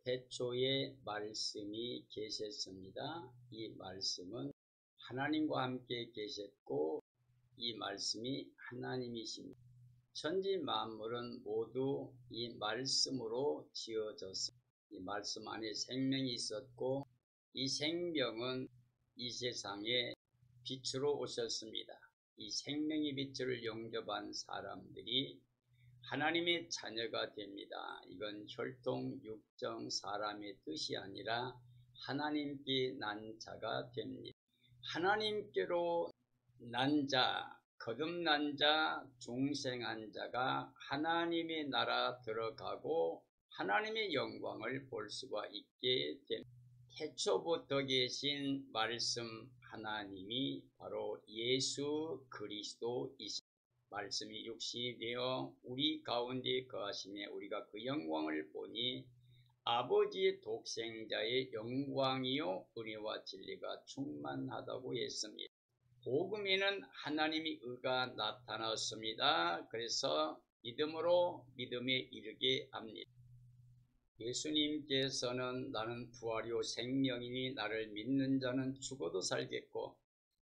태초에 말씀이 계셨습니다. 이 말씀은 하나님과 함께 계셨고 이 말씀이 하나님이십니다. 천지 만물은 모두 이 말씀으로 지어졌습니다. 이 말씀 안에 생명이 있었고 이 생명은 이 세상에 빛으로 오셨습니다. 이 생명의 빛을 영접한 사람들이 하나님의 자녀가 됩니다. 이건 혈통, 육정, 사람의 뜻이 아니라 하나님께 난 자가 됩니다. 하나님께로 난 자, 거듭난 자, 중생한 자가 하나님의 나라 들어가고 하나님의 영광을 볼 수가 있게 됩니다. 태초부터 계신 말씀 하나님이 바로 예수 그리스도이십니다. 말씀이 육신이 되어 우리 가운데 거하시며 우리가 그 영광을 보니 아버지의 독생자의 영광이요 은혜와 진리가 충만하다고 했습니다. 복음에는 하나님의 의가 나타났습니다. 그래서 믿음으로 믿음에 이르게 합니다. 예수님께서는 나는 부활이요 생명이니 나를 믿는 자는 죽어도 살겠고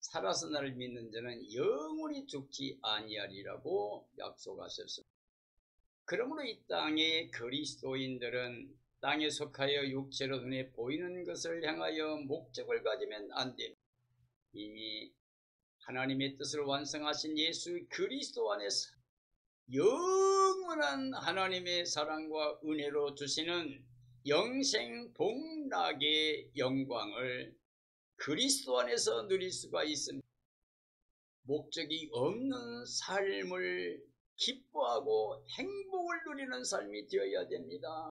살아서 나를 믿는 자는 영원히 죽지 아니하리라고 약속하셨습니다. 그러므로 이 땅의 그리스도인들은 땅에 속하여 육체로 눈에 보이는 것을 향하여 목적을 가지면 안 됩니다. 이미 하나님의 뜻을 완성하신 예수 그리스도 안에서 영원한 하나님의 사랑과 은혜로 주시는 영생 복락의 영광을 그리스도 안에서 누릴 수가 있습니다. 목적이 없는 삶을 기뻐하고 행복을 누리는 삶이 되어야 됩니다.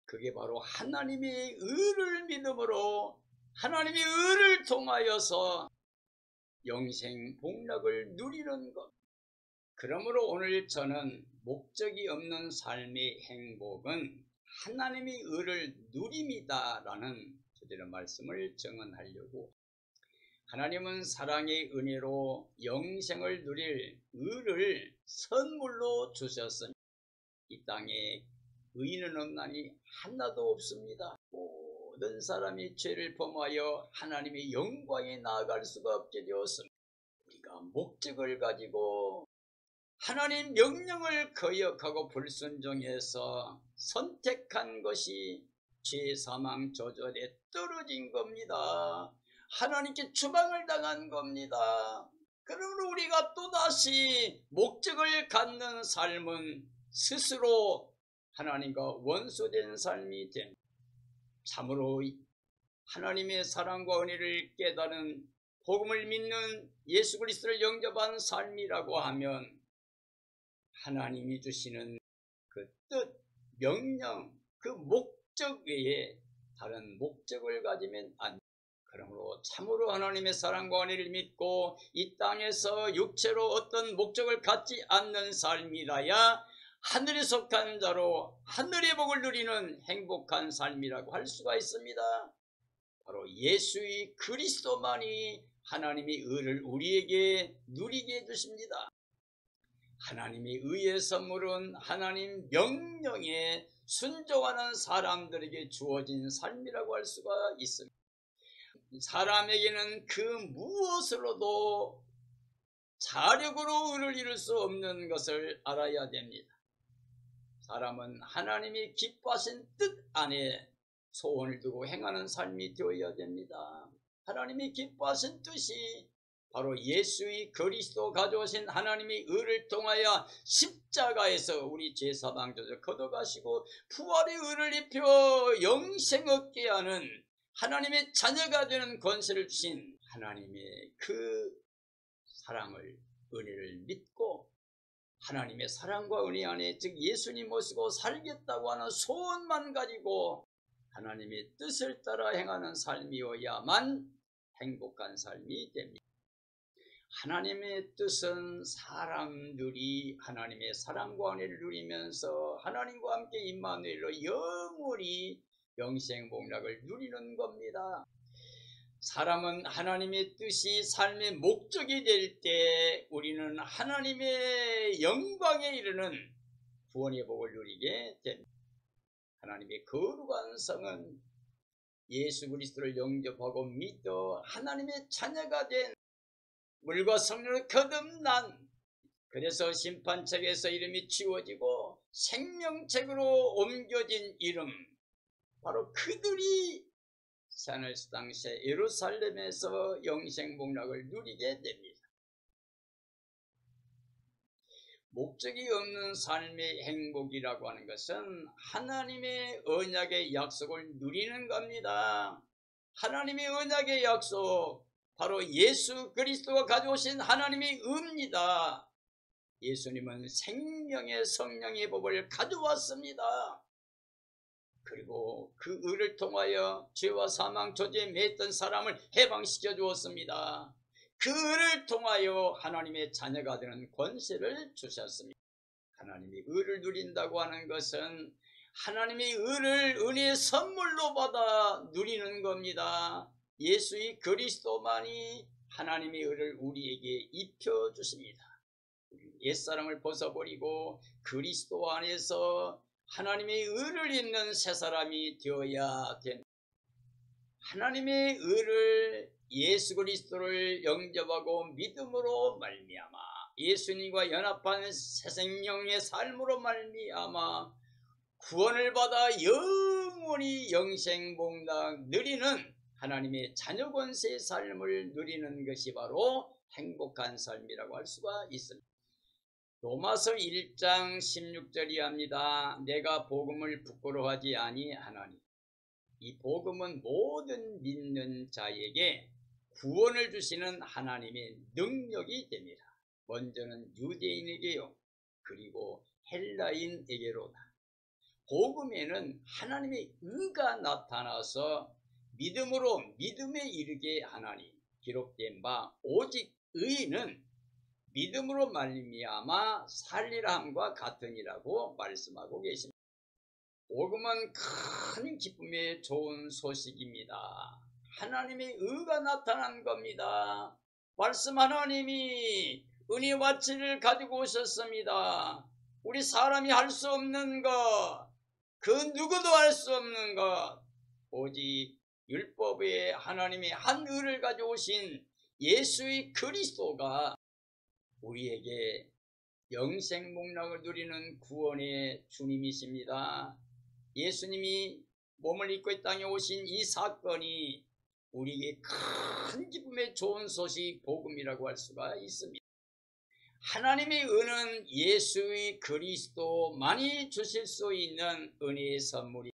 그게 바로 하나님의 의를 믿음으로 하나님의 의를 통하여서 영생 복락을 누리는 것. 그러므로 오늘 저는 목적이 없는 삶의 행복은 하나님의 의를 누림이다 라는 주제의 말씀을 정언하려고, 하나님은 사랑의 은혜로 영생을 누릴 의를 선물로 주셨습니다. 이 땅에 의인은 없나니 하나도 없습니다. 모든 사람이 죄를 범하여 하나님의 영광에 나아갈 수가 없게 되었습니다. 우리가 목적을 가지고 하나님 명령을 거역하고 불순종해서 선택한 것이 죄, 사망, 저절에 떨어진 겁니다. 하나님께 추방을 당한 겁니다. 그러므로 우리가 또다시 목적을 갖는 삶은 스스로 하나님과 원수된 삶이 됩니다. 참으로 하나님의 사랑과 은혜를 깨달은 복음을 믿는 예수 그리스도를 영접한 삶이라고 하면 하나님이 주시는 그 뜻, 명령, 그 목적 외에 다른 목적을 가지면 안 됩니다. 그러므로 참으로 하나님의 사랑과 은혜를 믿고 이 땅에서 육체로 어떤 목적을 갖지 않는 삶이라야 하늘에 속한 자로 하늘의 복을 누리는 행복한 삶이라고 할 수가 있습니다. 바로 예수의 그리스도만이 하나님의 의를 우리에게 누리게 해주십니다. 하나님의 의의 선물은 하나님 명령에 순종하는 사람들에게 주어진 삶이라고 할 수가 있습니다. 사람에게는 그 무엇으로도 자력으로 의를 이룰 수 없는 것을 알아야 됩니다. 사람은 하나님이 기뻐하신 뜻 안에 소원을 두고 행하는 삶이 되어야 됩니다. 하나님이 기뻐하신 뜻이 바로 예수의 그리스도 가져오신 하나님의 의를 통하여 십자가에서 우리 죄사방 조절 걷어가시고 부활의 의를 입혀 영생 얻게 하는 하나님의 자녀가 되는 권세를 주신 하나님의 그 사랑을, 은혜를 믿고 하나님의 사랑과 은혜 안에 즉 예수님 모시고 살겠다고 하는 소원만 가지고 하나님의 뜻을 따라 행하는 삶이어야만 행복한 삶이 됩니다. 하나님의 뜻은 사람들이 하나님의 사랑과 은혜를 누리면서 하나님과 함께 임마누엘로 영원히 영생복락을 누리는 겁니다. 사람은 하나님의 뜻이 삶의 목적이 될 때 우리는 하나님의 영광에 이르는 구원의 복을 누리게 됩니다. 하나님의 거룩한 성은 예수 그리스도를 영접하고 믿어 하나님의 자녀가 된 물과 성령으로 거듭난, 그래서 심판책에서 이름이 지워지고 생명책으로 옮겨진 이름, 바로 그들이 새하늘에서 당시에 예루살렘에서 영생복락을 누리게 됩니다. 목적이 없는 삶의 행복이라고 하는 것은 하나님의 언약의 약속을 누리는 겁니다. 하나님의 언약의 약속, 바로 예수 그리스도가 가져오신 하나님의 의입니다. 예수님은 생명의 성령의 법을 가져왔습니다. 그리고 그 의를 통하여 죄와 사망 조지에 매였던 사람을 해방시켜 주었습니다. 그 의를 통하여 하나님의 자녀가 되는 권세를 주셨습니다. 하나님의 의를 누린다고 하는 것은 하나님의 의를 은혜의 선물로 받아 누리는 겁니다. 예수의 그리스도만이 하나님의 의를 우리에게 입혀주십니다. 옛사람을 벗어버리고 그리스도 안에서 하나님의 의를 입는 새 사람이 되어야 됩니다. 하나님의 의를 예수 그리스도를 영접하고 믿음으로 말미암아 예수님과 연합한 새 생명의 삶으로 말미암아 구원을 받아 영원히 영생복락 누리는 하나님의 자녀 권세의 삶을 누리는 것이 바로 행복한 삶이라고 할 수가 있습니다. 로마서 1장 16절이 합니다. 내가 복음을 부끄러워하지 아니하나니 이 복음은 모든 믿는 자에게 구원을 주시는 하나님의 능력이 됩니다. 먼저는 유대인에게요, 그리고 헬라인에게로다. 복음에는 하나님의 의가 나타나서 믿음으로 믿음에 이르게 하나니 기록된 바 오직 의인은 믿음으로 말미암아 살리라 함과 같으니라고 말씀하고 계십니다. 복음은 큰 기쁨의 좋은 소식입니다. 하나님의 의가 나타난 겁니다. 말씀 하나님이 은혜와 진리를 가지고 오셨습니다. 우리 사람이 할 수 없는 것, 그 누구도 할 수 없는 것, 오직 율법의 하나님의 한 의를 가져오신 예수의 그리스도가 우리에게 영생복락을 누리는 구원의 주님이십니다. 예수님이 몸을 입고 이 땅에 오신 이 사건이 우리에게 큰 기쁨의 좋은 소식 복음이라고 할 수가 있습니다. 하나님의 은은 예수의 그리스도만이 주실 수 있는 은혜의 선물이,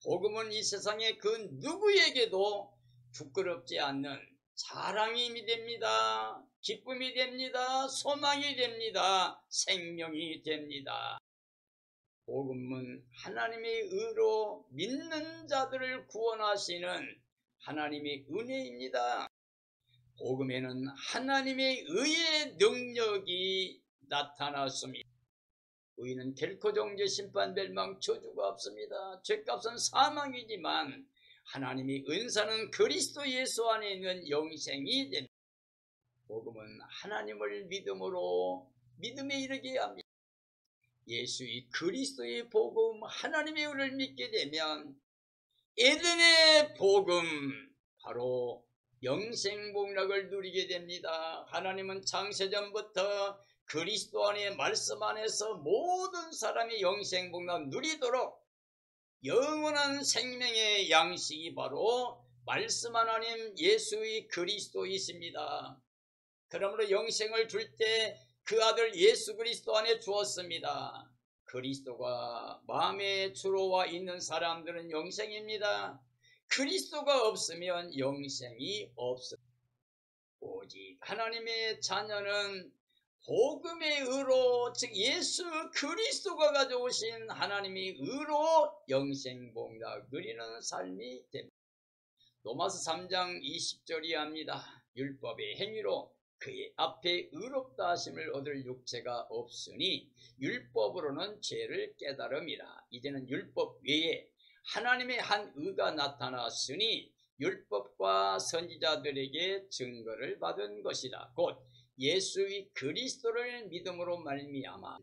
복음은 이 세상의 그 누구에게도 부끄럽지 않는 자랑이 됩니다. 기쁨이 됩니다. 소망이 됩니다. 생명이 됩니다. 복음은 하나님의 의로 믿는 자들을 구원하시는 하나님의 은혜입니다. 복음에는 하나님의 의의 능력이 나타났습니다. 의는 결코 정죄 심판 멸망 저주가 없습니다. 죄값은 사망이지만 하나님의 은사는 그리스도 예수 안에 있는 영생이 됩니다. 복음은 하나님을 믿음으로 믿음에 이르게 합니다. 예수의 그리스도의 복음, 하나님의 의를 믿게 되면 에덴의 복음, 바로 영생복락을 누리게 됩니다. 하나님은 창세전부터 그리스도 안에 말씀 안에서 모든 사람이 영생복락 누리도록 영원한 생명의 양식이 바로 말씀 하나님 예수의 그리스도이십니다. 그러므로 영생을 줄 때 그 아들 예수 그리스도 안에 주었습니다. 그리스도가 마음에 주로 와 있는 사람들은 영생입니다. 그리스도가 없으면 영생이 없습니다. 오직 하나님의 자녀는 복음의 의로, 즉 예수 그리스도가 가져오신 하나님의 의로 영생복락 누리는 삶이 됩니다. 로마서 3장 20절이 합니다. 율법의 행위로 그의 앞에 의롭다 하심을 얻을 육체가 없으니 율법으로는 죄를 깨달음이라. 이제는 율법 외에 하나님의 한 의가 나타났으니 율법과 선지자들에게 증거를 받은 것이다. 곧 예수의 그리스도를 믿음으로 말미암아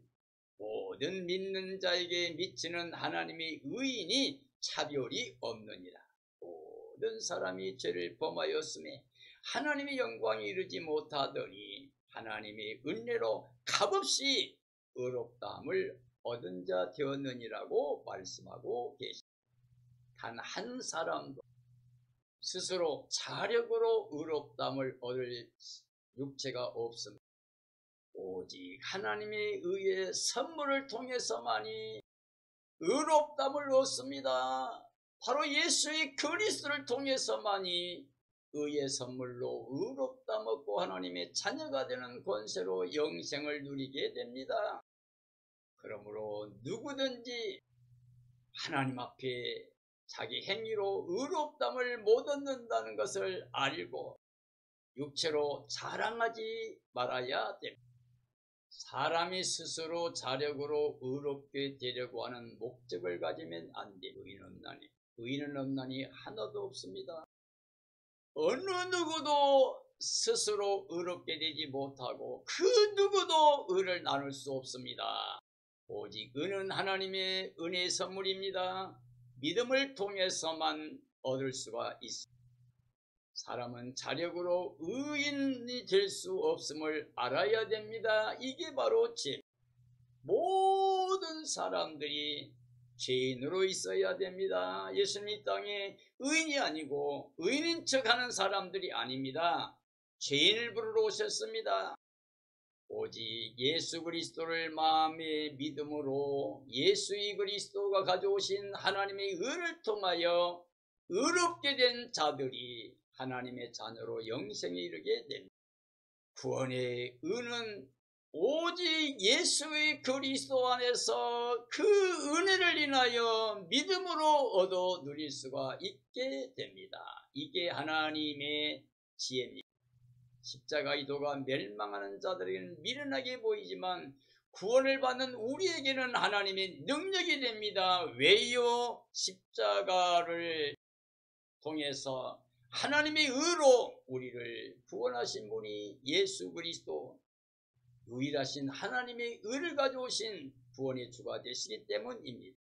모든 믿는 자에게 미치는 하나님의 의인이 차별이 없느니라. 모든 사람이 죄를 범하였음에 하나님의 영광이 이르지 못하더니 하나님의 은혜로 값없이 의롭다함을 얻은 자 되었느니라고 말씀하고 계십니다. 단 한 사람도 스스로 자력으로 의롭다함을 얻을 육체가 없습니다. 오직 하나님의 의의 선물을 통해서만이 의롭다함을 얻습니다. 바로 예수의 그리스도를 통해서만이 의의 선물로 의롭다함 얻고 하나님의 자녀가 되는 권세로 영생을 누리게 됩니다. 그러므로 누구든지 하나님 앞에 자기 행위로 의롭다함을 못 얻는다는 것을 알고 육체로 자랑하지 말아야 됩니다. 사람이 스스로 자력으로 의롭게 되려고 하는 목적을 가지면 안 돼. 의인은 없나니 하나도 없습니다. 어느 누구도 스스로 의롭게 되지 못하고 그 누구도 의를 나눌 수 없습니다. 오직 의는 하나님의 은혜의 선물입니다. 믿음을 통해서만 얻을 수가 있습니다. 사람은 자력으로 의인이 될 수 없음을 알아야 됩니다. 이게 바로 죄. 모든 사람들이 죄인으로 있어야 됩니다. 예수님 이 땅에 의인이 아니고 의인인 척하는 사람들이 아닙니다. 죄인을 부르러 오셨습니다. 오직 예수 그리스도를 마음의 믿음으로 예수의 그리스도가 가져오신 하나님의 의를 통하여 의롭게 된 자들이 하나님의 자녀로 영생에 이르게 됩니다. 구원의 의는 오직 예수의 그리스도 안에서 그 은혜를 인하여 믿음으로 얻어 누릴 수가 있게 됩니다. 이게 하나님의 지혜입니다. 십자가 기도가 멸망하는 자들에게는 미련하게 보이지만 구원을 받는 우리에게는 하나님의 능력이 됩니다. 왜요? 십자가를 통해서 하나님의 의로 우리를 구원하신 분이 예수 그리스도, 유일하신 하나님의 의를 가져오신 구원의 주가 되시기 때문입니다.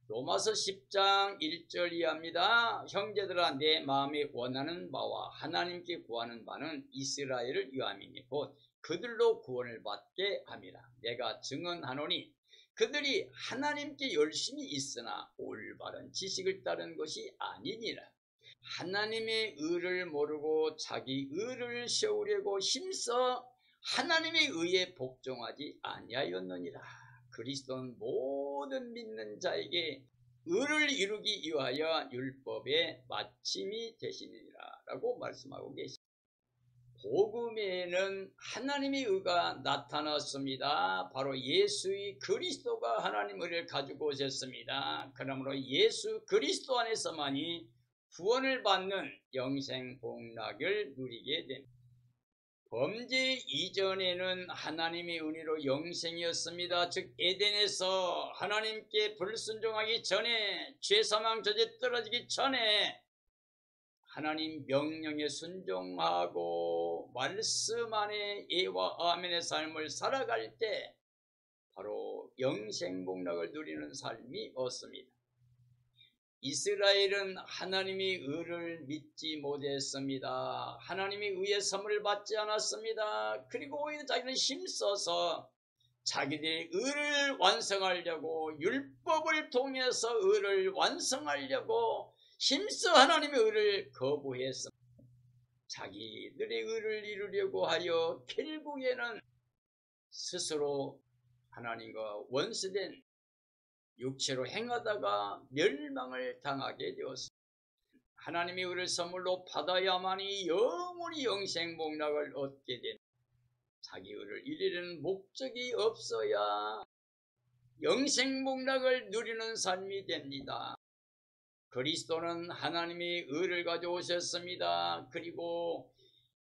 로마서 10장 1절 이하입니다. 형제들아, 내 마음에 원하는 바와 하나님께 구하는 바는 이스라엘을 위함이니 곧 그들로 구원을 받게 함이라. 내가 증언하노니 그들이 하나님께 열심히 있으나 올바른 지식을 따른 것이 아니니라. 하나님의 의를 모르고 자기 의를 세우려고 힘써 하나님의 의에 복종하지 아니하였느니라. 그리스도는 모든 믿는 자에게 의를 이루기 위하여 율법의 마침이 되시니라 라고 말씀하고 계십니다. 복음에는 하나님의 의가 나타났습니다. 바로 예수의 그리스도가 하나님의 의를 가지고 오셨습니다. 그러므로 예수 그리스도 안에서만이 구원을 받는 영생 복락을 누리게 됩니다. 범죄 이전에는 하나님의 은혜로 영생이었습니다. 즉 에덴에서 하나님께 불순종하기 전에, 죄사망 저주에 떨어지기 전에 하나님 명령에 순종하고 말씀 안에 예와 아멘의 삶을 살아갈 때 바로 영생 복락을 누리는 삶이 없습니다. 이스라엘은 하나님의 의를 믿지 못했습니다. 하나님의 의의 선물을 받지 않았습니다. 그리고 오히려 자기는 힘써서 자기들의 의를 완성하려고, 율법을 통해서 의를 완성하려고 힘써 하나님의 의를 거부했습니다. 자기들의 의를 이루려고 하여 결국에는 스스로 하나님과 원수된 육체로 행하다가 멸망을 당하게 되었습니다. 하나님의 의를 선물로 받아야만이 영원히 영생 복락을 얻게 됩니다. 자기 의를 이루려는 목적이 없어야 영생 복락을 누리는 삶이 됩니다. 그리스도는 하나님의 의를 가져오셨습니다. 그리고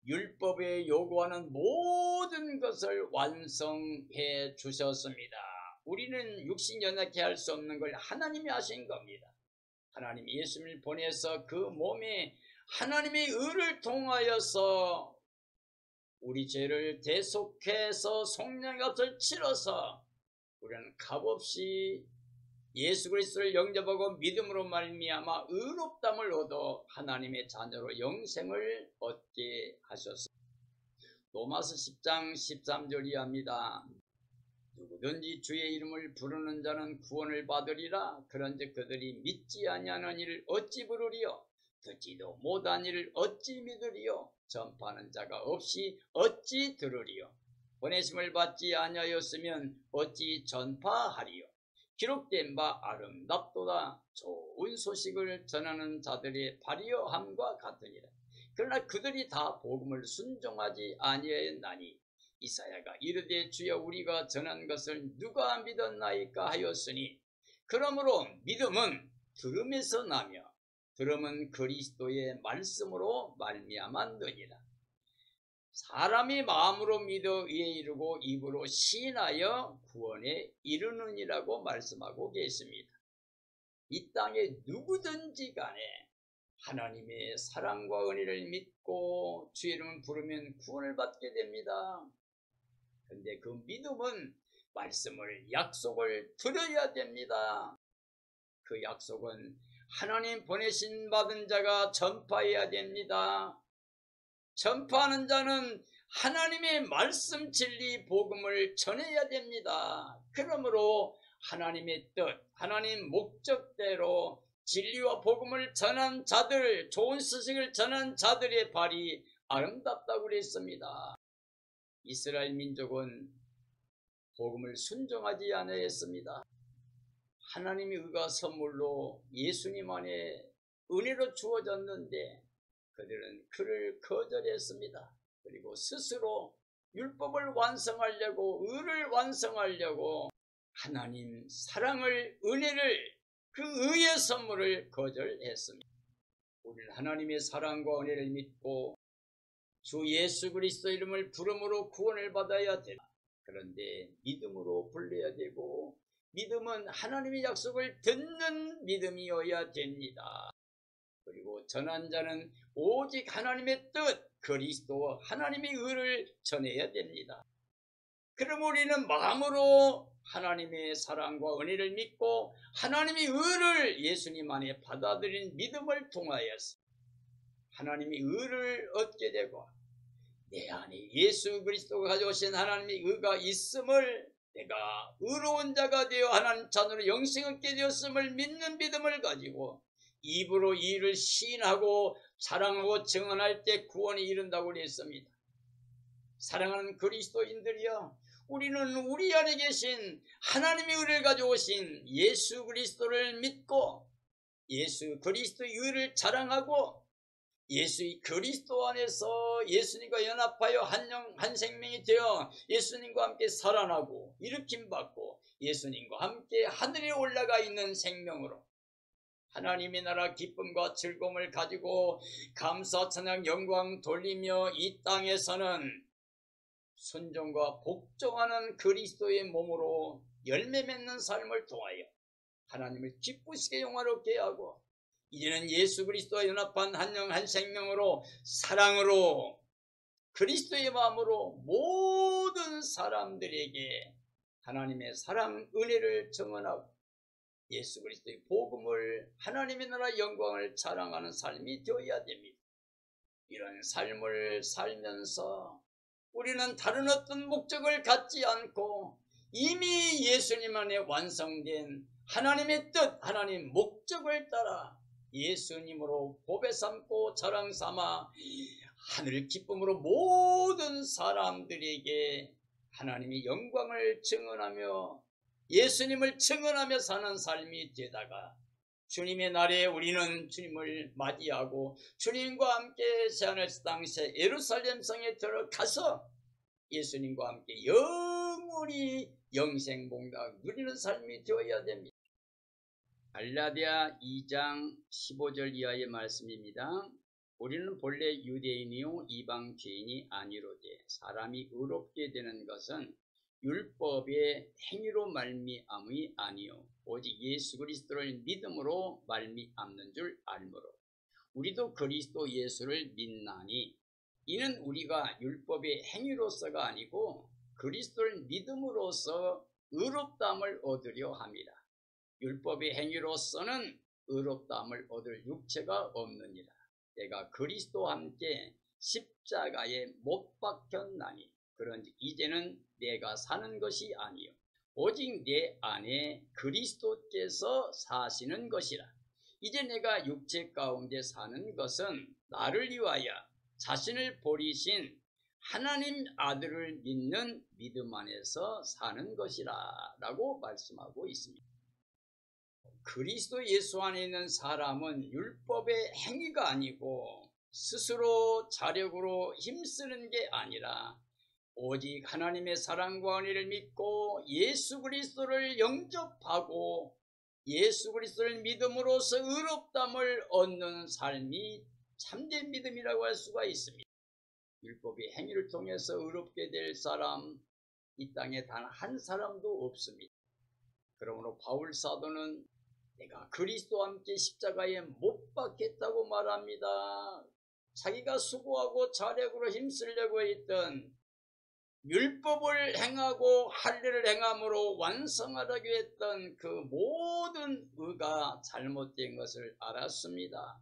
율법에 요구하는 모든 것을 완성해 주셨습니다. 우리는 육신 연약해 할 수 없는 걸 하나님이 하신 겁니다. 하나님이 예수님을 보내서 그 몸에 하나님의 의를 통하여서 우리 죄를 대속해서 속량의 값을 치러서 우리는 값없이 예수 그리스도를 영접하고 믿음으로 말미암아 의롭담을 얻어 하나님의 자녀로 영생을 얻게 하셨습니다. 로마서 10장 13절이 합니다. 누구든지 주의 이름을 부르는 자는 구원을 받으리라. 그런즉 그들이 믿지 아니하는 이를 어찌 부르리요? 듣지도 못한 이를 어찌 믿으리요? 전파하는 자가 없이 어찌 들으리요? 보내심을 받지 아니하였으면 어찌 전파하리요? 기록된 바 아름답도다. 좋은 소식을 전하는 자들의 발휘함과 같으니라. 그러나 그들이 다 복음을 순종하지 아니하였나니 이사야가 이르되 주여 우리가 전한 것을 누가 믿었나이까 하였으니 그러므로 믿음은 들음에서 나며 들음은 그리스도의 말씀으로 말미암았느니라. 사람이 마음으로 믿어 의에 이르고 입으로 시인하여 구원에 이르느니라고 말씀하고 계십니다. 이 땅에 누구든지 간에 하나님의 사랑과 은혜를 믿고 주의 이름을 부르면 구원을 받게 됩니다. 그런데 그 믿음은 말씀을 약속을 들어야 됩니다. 그 약속은 하나님 보내신 받은 자가 전파해야 됩니다. 전파하는 자는 하나님의 말씀 진리 복음을 전해야 됩니다. 그러므로 하나님의 뜻, 하나님 목적대로 진리와 복음을 전한 자들, 좋은 소식을 전한 자들의 발이 아름답다고 그랬습니다. 이스라엘 민족은 복음을 순종하지 않았습니다. 하나님의 의가 선물로 예수님 안에 은혜로 주어졌는데 그들은 그를 거절했습니다. 그리고 스스로 율법을 완성하려고, 의를 완성하려고 하나님 사랑을, 은혜를, 그 의의 선물을 거절했습니다. 우리는 하나님의 사랑과 은혜를 믿고 주 예수 그리스도 이름을 부름으로 구원을 받아야 됩니다. 그런데 믿음으로 불러야 되고, 믿음은 하나님의 약속을 듣는 믿음이어야 됩니다. 그리고 전한 자는 오직 하나님의 뜻, 그리스도 하나님의 의를 전해야 됩니다. 그럼 우리는 마음으로 하나님의 사랑과 은혜를 믿고 하나님의 의를 예수님 안에 받아들인 믿음을 통하여서 하나님의 의를 얻게 되고 내 안에 예수 그리스도가 가져오신 하나님의 의가 있음을, 내가 의로운 자가 되어 하나님 자녀로 영생 얻게 되었음을 믿는 믿음을 가지고 입으로 이 일을 시인하고 자랑하고 증언할 때 구원이 이른다고 그랬습니다. 사랑하는 그리스도인들이여, 우리는 우리 안에 계신 하나님의 의를 가져오신 예수 그리스도를 믿고 예수 그리스도의 의를 자랑하고 예수의 그리스도 안에서 예수님과 연합하여 한 생명이 되어 예수님과 함께 살아나고 일으킴받고 예수님과 함께 하늘에 올라가 있는 생명으로 하나님의 나라 기쁨과 즐거움을 가지고 감사 찬양 영광 돌리며 이 땅에서는 순종과 복종하는 그리스도의 몸으로 열매 맺는 삶을 통하여 하나님을 기쁘시게 영화롭게 하고 이제는 예수 그리스도와 연합한 한 영 한 생명으로 사랑으로 그리스도의 마음으로 모든 사람들에게 하나님의 사랑 은혜를 증언하고 예수 그리스도의 복음을 하나님의 나라 영광을 자랑하는 삶이 되어야 됩니다. 이런 삶을 살면서 우리는 다른 어떤 목적을 갖지 않고 이미 예수님 안에 완성된 하나님의 뜻, 하나님 목적을 따라 예수님으로 보배 삼고 자랑 삼아 하늘 기쁨으로 모든 사람들에게 하나님의 영광을 증언하며 예수님을 증언하며 사는 삶이 되다가 주님의 날에 우리는 주님을 맞이하고 주님과 함께 새하늘에서 땅새 예루살렘 성에 들어가서 예수님과 함께 영원히 영생복락 누리는 삶이 되어야 됩니다. 갈라디아 2장 15절 이하의 말씀입니다. 우리는 본래 유대인이요 이방 죄인이 아니로되 사람이 의롭게 되는 것은 율법의 행위로 말미암이 아니요 오직 예수 그리스도를 믿음으로 말미암는 줄 알므로 우리도 그리스도 예수를 믿나니 이는 우리가 율법의 행위로서가 아니고 그리스도를 믿음으로써 의롭다함을 얻으려 함이라. 율법의 행위로서는 의롭다함을 얻을 육체가 없느니라. 내가 그리스도와 함께 십자가에 못 박혔나니 그런즉 이제는 내가 사는 것이 아니요 오직 내 안에 그리스도께서 사시는 것이라. 이제 내가 육체 가운데 사는 것은 나를 위하여 자신을 버리신 하나님 아들을 믿는 믿음 안에서 사는 것이라 라고 말씀하고 있습니다. 그리스도 예수 안에 있는 사람은 율법의 행위가 아니고 스스로 자력으로 힘쓰는 게 아니라 오직 하나님의 사랑과 은혜를 믿고 예수 그리스도를 영접하고 예수 그리스도를 믿음으로써 의롭다함을 얻는 삶이 참된 믿음이라고 할 수가 있습니다. 율법의 행위를 통해서 의롭게 될 사람 이 땅에 단 한 사람도 없습니다. 그러므로 바울 사도는 내가 그리스도와 함께 십자가에 못 박혔다고 말합니다. 자기가 수고하고 자력으로 힘쓰려고 했던 율법을 행하고 할례를 행함으로 완성하려고 했던 그 모든 의가 잘못된 것을 알았습니다.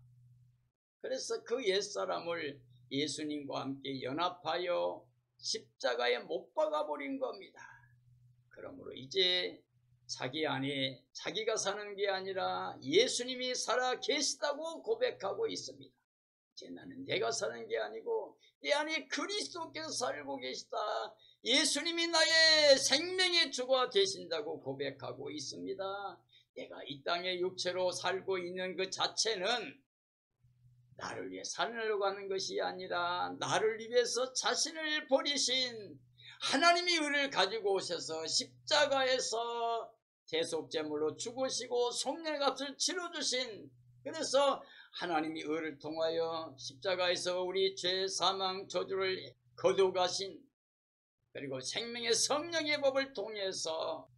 그래서 그 옛사람을 예수님과 함께 연합하여 십자가에 못 박아버린 겁니다. 그러므로 이제 자기 안에 자기가 사는 게 아니라 예수님이 살아 계시다고 고백하고 있습니다. 이제 나는 내가 사는 게 아니고 내 안에 그리스도께서 살고 계시다. 예수님이 나의 생명의 주가 되신다고 고백하고 있습니다. 내가 이 땅에 육체로 살고 있는 그 자체는 나를 위해 살려고 하는 것이 아니라 나를 위해서 자신을 버리신 하나님이 의를 가지고 오셔서 십자가에서 대속제물로 죽으시고 속량의 값을 치러주신, 그래서 하나님이 의를 통하여 십자가에서 우리 죄 사망 저주를 거두가신, 그리고 생명의 성령의 법을 통해서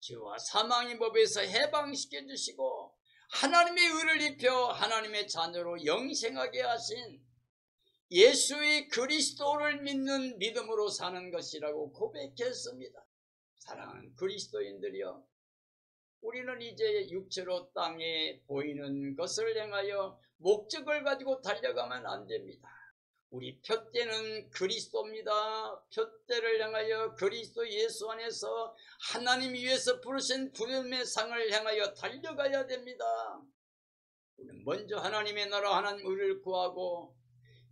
죄와 사망의 법에서 해방시켜 주시고 하나님의 의를 입혀 하나님의 자녀로 영생하게 하신 예수의 그리스도를 믿는 믿음으로 사는 것이라고 고백했습니다. 사랑하는 그리스도인들이여, 우리는 이제 육체로 땅에 보이는 것을 향하여 목적을 가지고 달려가면 안 됩니다. 우리 푯대는 그리스도입니다. 푯대를 향하여 그리스도 예수 안에서 하나님이 위해서 부르신 부름의 상을 향하여 달려가야 됩니다. 우리는 먼저 하나님의 나라 하나님 의를 구하고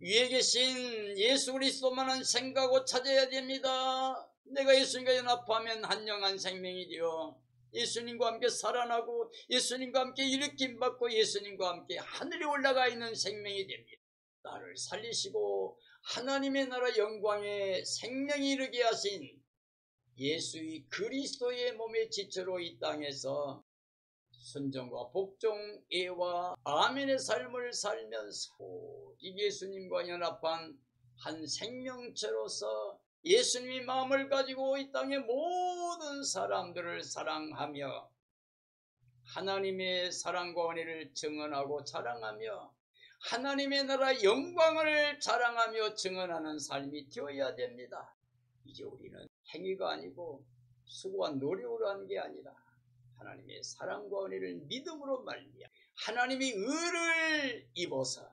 위에 계신 예수 그리스도만은 생각하고 찾아야 됩니다. 내가 예수님과 연합하면 한영한 생명이 되어 예수님과 함께 살아나고 예수님과 함께 일으킴 받고 예수님과 함께 하늘에 올라가 있는 생명이 됩니다. 나를 살리시고 하나님의 나라 영광에 생명이 이르게 하신 예수의 그리스도의 몸의 지체로 이 땅에서 순종과 복종, 애와 아멘의 삶을 살면서 이 예수님과 연합한 한 생명체로서 예수님의 마음을 가지고 이 땅의 모든 사람들을 사랑하며 하나님의 사랑과 은혜를 증언하고 자랑하며 하나님의 나라 영광을 자랑하며 증언하는 삶이 되어야 됩니다. 이제 우리는 행위가 아니고 수고와 노력으로 하는 게 아니라 하나님의 사랑과 은혜를 믿음으로 말미암아 하나님의 의를 입어서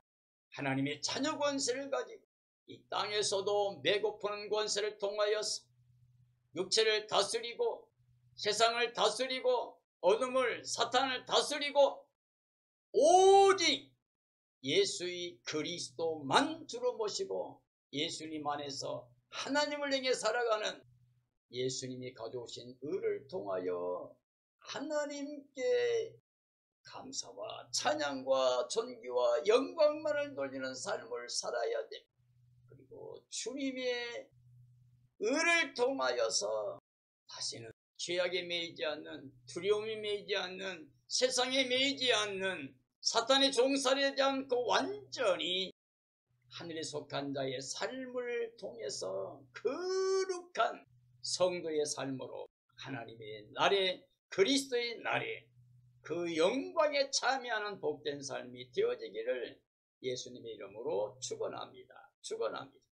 하나님의 자녀 권세를 가지고 이 땅에서도 매고프는 권세를 통하여서 육체를 다스리고 세상을 다스리고 어둠을 사탄을 다스리고 오직 예수의 그리스도만 주로 모시고 예수님 안에서 하나님을 향해 살아가는 예수님이 가져오신 의를 통하여 하나님께 감사와 찬양과 존귀와 영광만을 돌리는 삶을 살아야 돼. 그리고 주님의 의를 통하여서 다시는 죄악에 매이지 않는, 두려움에 매이지 않는, 세상에 매이지 않는, 사탄의 종살이하지 않고 완전히 하늘에 속한 자의 삶을 통해서 거룩한 성도의 삶으로 하나님의 날에 그리스도의 날에 그 영광에 참여하는 복된 삶이 되어지기를 예수님의 이름으로 축원합니다. 축원합니다.